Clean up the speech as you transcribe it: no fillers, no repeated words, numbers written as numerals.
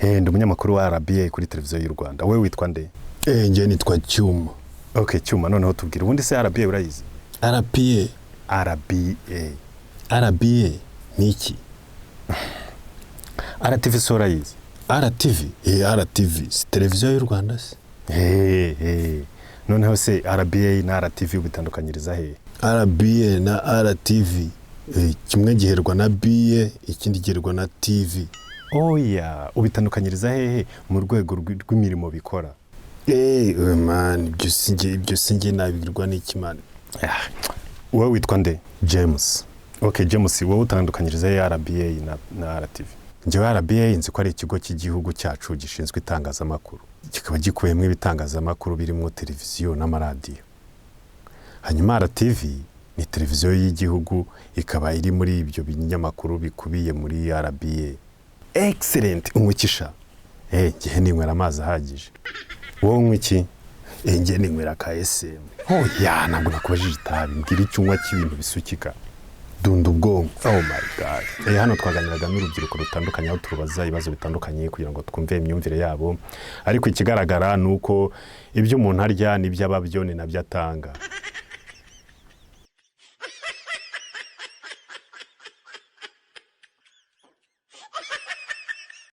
Ndi umunyamakuru wa RBA kuri televiziyo y'u Rwanda. Wowe witwa nde? Njye nitwa Cyuma. Okay, Cyuma, noneho tubwire ubundi se RBA urayizi? RBA ni iki? RTV so urayizi? RTV si televiziyo y'u Rwanda se? Noneho se RBA na RTV ubitandukanyiriza he? RBA na RTV kimwe giherwa na BA, ikindi giherwa na TV. Oya, ubitandukanyiriza hehe mu rwego rw'imirimo bikora? Man, ibyo singe nabigirwa n'iki man? Wowe witwa nde? James. Okay, James, wowe utandukanyiriza he RBA na RTV? Njyewe RBA nzi ko ari ikigo cy'igihugu cyacu gishinzwe itangazamakuru, kikaba gikuyemo ibitangazamakuru birimo televiziyo n'amaradiyo. Hanyuma RTV ni televiziyo y'igihugu, ikaba iri muri ibyo binyamakuru bikubiye muri RBA. Excellent, umwikisha. Njye ninywera amazi ahagije. Wowe unywa iki? Njye ninywera ka SM. Ntabwo nakubajije itabi, mbwira icyunywa cy'ibintu bisukika. Dunda ubwonko. Oh my god. Hano twaganiraga n'urubyiruko rutandukanye, aho turubaza ibibazo bitandukanye kugira ngo twumve imyumvire yabo, ariko ikigaragara nuko ibyo umuntu arya n'ibyo ababyo ni nabyo atanga.